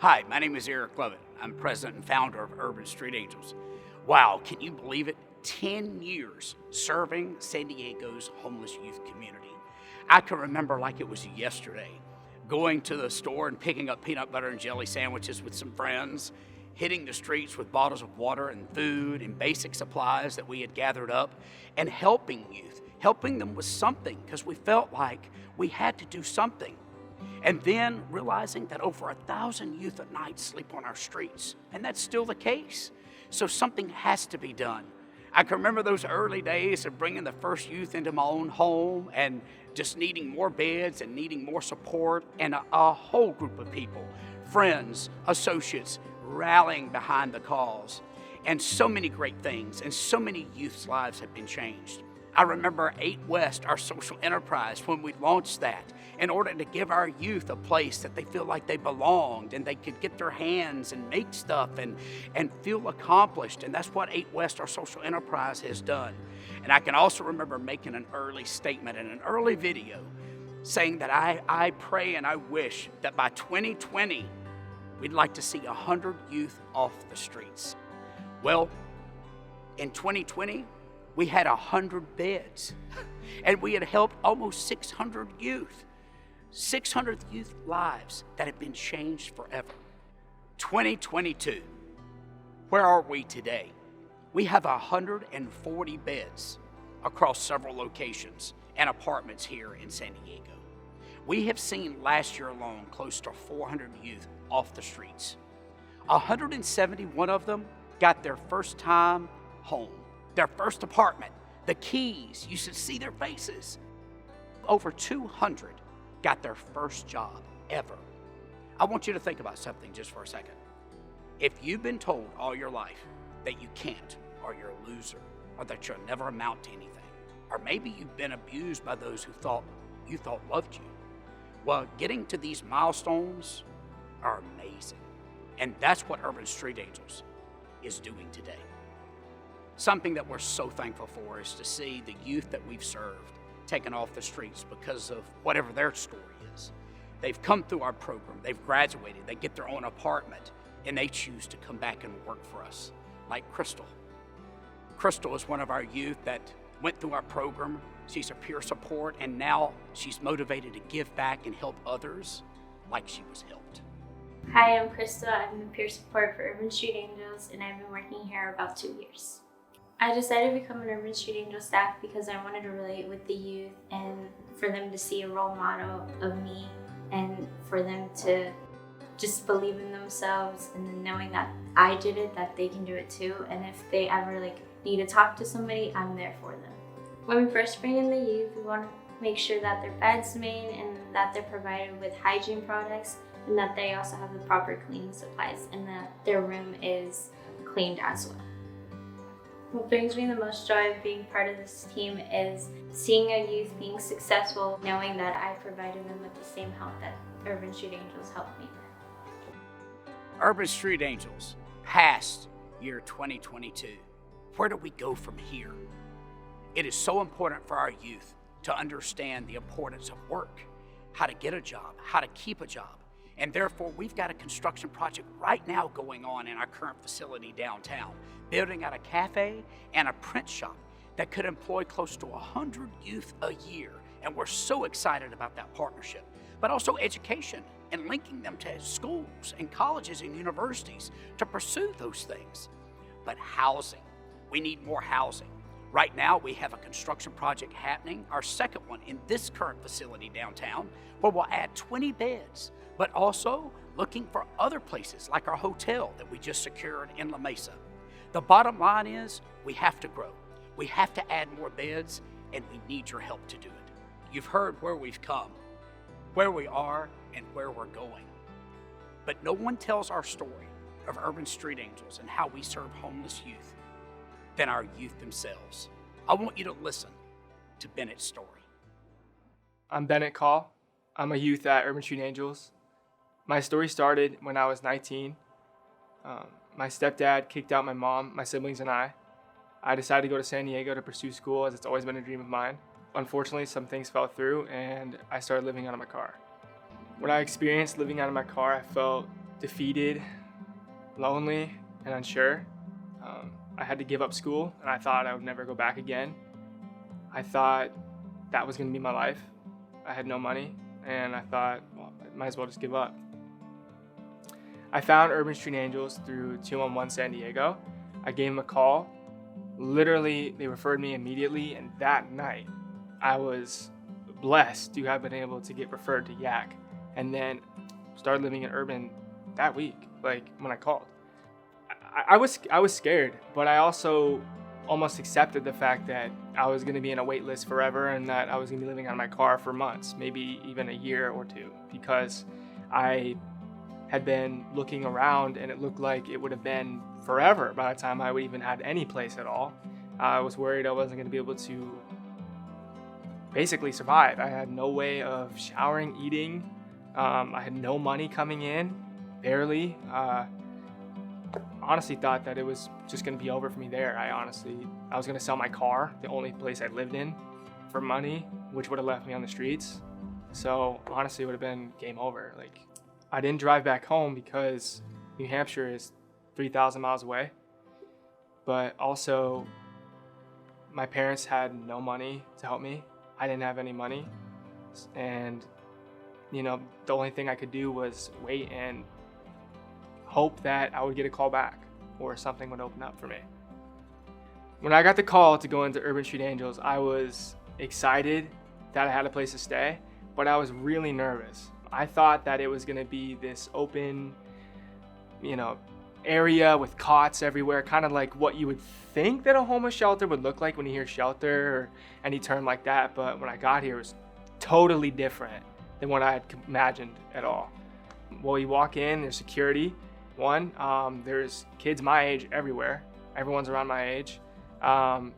Hi, my name is Eric Lovett. I'm president and founder of Urban Street Angels. Wow, can you believe it? 10 years serving San Diego's homeless youth community. I can remember like it was yesterday, going to the store and picking up peanut butter and jelly sandwiches with some friends, hitting the streets with bottles of water and food and basic supplies that we had gathered up, and helping youth, helping them with something because we felt like we had to do something. And then realizing that over 1,000 youth at night sleep on our streets, and that's still the case. So something has to be done. I can remember those early days of bringing the first youth into my own home and just needing more beds and needing more support, and a whole group of people, friends, associates, rallying behind the cause. And so many great things, and so many youth's lives have been changed. I remember 8 West, our social enterprise, when we launched that in order to give our youth a place that they feel like they belonged and they could get their hands and make stuff and feel accomplished. And that's what 8 West, our social enterprise, has done. And I can also remember making an early statement in an early video saying that I pray and I wish that by 2020, we'd like to see 100 youth off the streets. Well, in 2020, we had 100 beds, and we had helped almost 600 youth. 600 youth lives that have been changed forever. 2022, where are we today? We have 140 beds across several locations and apartments here in San Diego. We have seen last year alone close to 400 youth off the streets. 171 of them got their first time home, their first apartment, the keys, you should see their faces. Over 200 got their first job ever. I want you to think about something just for a second. If you've been told all your life that you can't, or you're a loser, or that you'll never amount to anything, or maybe you've been abused by those who you thought loved you, well, getting to these milestones are amazing. And that's what Urban Street Angels is doing today. Something that we're so thankful for is to see the youth that we've served taken off the streets because of whatever their story is. They've come through our program, they've graduated, they get their own apartment, and they choose to come back and work for us, like Crystal. Crystal is one of our youth that went through our program. She's a peer support, and now she's motivated to give back and help others like she was helped. Hi, I'm Krista. I'm the peer support for Urban Street Angels, and I've been working here about 2 years. I decided to become an Urban Street Angel staff because I wanted to relate with the youth and for them to see a role model of me and for them to just believe in themselves, and then knowing that I did it, that they can do it too. And if they ever need to talk to somebody, I'm there for them. When we first bring in the youth, we want to make sure that their bed's made and that they're provided with hygiene products, and that they also have the proper cleaning supplies, and that their room is cleaned as well. What brings me the most joy of being part of this team is seeing a youth being successful, knowing that I provided them with the same help that Urban Street Angels helped me with. Urban Street Angels, past year 2022. Where do we go from here? It is so important for our youth to understand the importance of work, how to get a job, how to keep a job. And therefore, we've got a construction project right now going on in our current facility downtown, building out a cafe and a print shop that could employ close to 100 youth a year. And we're so excited about that partnership. But also education and linking them to schools and colleges and universities to pursue those things. But housing, we need more housing. Right now, we have a construction project happening, our second one in this current facility downtown, where we'll add 20 beds, but also looking for other places like our hotel that we just secured in La Mesa. The bottom line is we have to grow. We have to add more beds, and we need your help to do it. You've heard where we've come, where we are, and where we're going. But no one tells our story of Urban Street Angels and how we serve homeless youth than our youth themselves. I want you to listen to Bennett's story. I'm Bennett Call. I'm a youth at Urban Street Angels. My story started when I was 19. My stepdad kicked out my mom, my siblings, and I. I decided to go to San Diego to pursue school, as it's always been a dream of mine. Unfortunately, some things fell through and I started living out of my car. When I experienced living out of my car, I felt defeated, lonely, and unsure. I had to give up school, and I thought I would never go back again. I thought that was going to be my life. I had no money, and I thought, well, I might as well just give up. I found Urban Street Angels through 211 San Diego. I gave them a call. Literally, they referred me immediately, and that night, I was blessed to have been able to get referred to YAC, and then started living in Urban that week, like when I called. I was scared, but I also almost accepted the fact that I was going to be in a wait list forever and that I was going to be living out of my car for months, maybe even a year or two, because I had been looking around and it looked like it would have been forever by the time I would even had any place at all. I was worried I wasn't going to be able to basically survive. I had no way of showering, eating. I had no money coming in, barely. Honestly thought that it was just going to be over for me there. I was going to sell my car, the only place I lived in, for money, which would have left me on the streets. So honestly, it would have been game over. Like, I didn't drive back home because New Hampshire is 3,000 miles away. But also, my parents had no money to help me. I didn't have any money. And, the only thing I could do was wait and hope that I would get a call back or something would open up for me. When I got the call to go into Urban Street Angels, I was excited that I had a place to stay, but I was really nervous. I thought that it was going to be this open, area with cots everywhere, kind of like what you would think that a homeless shelter would look like when you hear shelter or any term like that. But when I got here, it was totally different than what I had imagined at all. Well, you walk in, there's security. There's kids my age everywhere. Everyone's around my age. When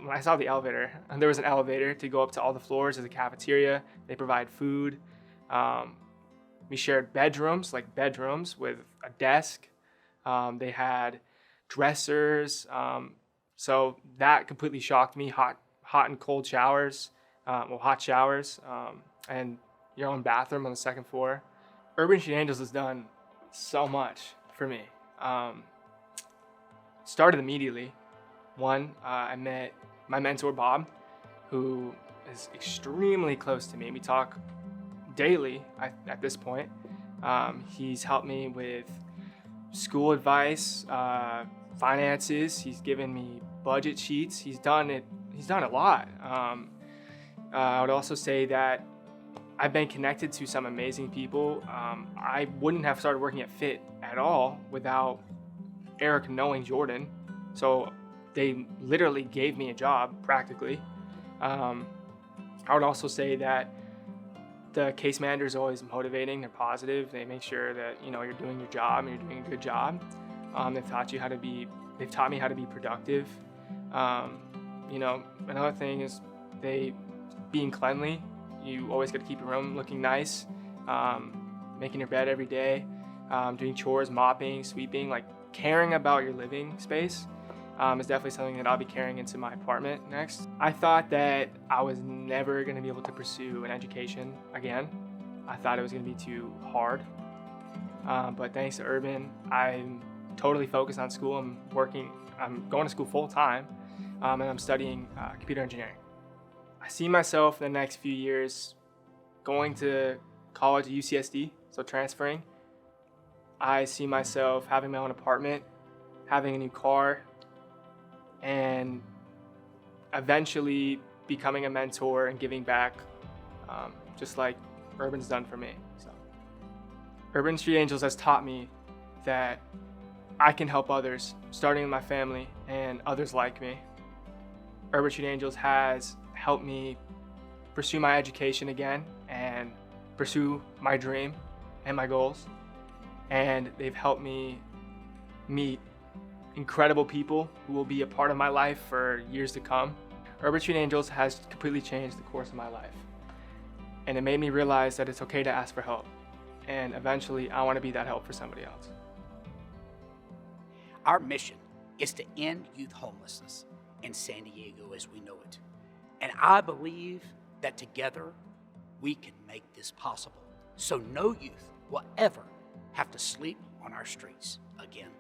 I saw the elevator, there was an elevator to go up to all the floors. There's a cafeteria. They provide food. We shared bedrooms with a desk. They had dressers. So that completely shocked me. Hot and cold showers. Hot showers. And your own bathroom on the second floor. Urban Street Angels has done so much for me. Started immediately. I met my mentor, Bob, who is extremely close to me. We talk daily at this point. He's helped me with school advice, finances. He's given me budget sheets. He's done a lot. I would also say that I've been connected to some amazing people. I wouldn't have started working at FIT at all without Eric knowing Jordan. So they literally gave me a job, practically. I would also say that the case manager is always motivating. They're positive. They make sure that you're doing your job and you're doing a good job. They've taught me how to be productive. Another thing is being cleanly. You always got to keep your room looking nice, making your bed every day, doing chores, mopping, sweeping, like caring about your living space is definitely something that I'll be carrying into my apartment next. I thought that I was never going to be able to pursue an education again. I thought it was going to be too hard. But thanks to Urban, I'm totally focused on school. I'm going to school full time, and I'm studying computer engineering. I see myself in the next few years going to college at UCSD, so transferring. I see myself having my own apartment, having a new car, and eventually becoming a mentor and giving back, just like Urban's done for me. So, Urban Street Angels has taught me that I can help others, starting with my family and others like me. Urban Street Angels has helped me pursue my education again and pursue my dream and my goals. And they've helped me meet incredible people who will be a part of my life for years to come. Urban Street Angels has completely changed the course of my life. And it made me realize that it's okay to ask for help. And eventually, I want to be that help for somebody else. Our mission is to end youth homelessness in San Diego as we know it. And I believe that together we can make this possible. So no youth will ever have to sleep on our streets again.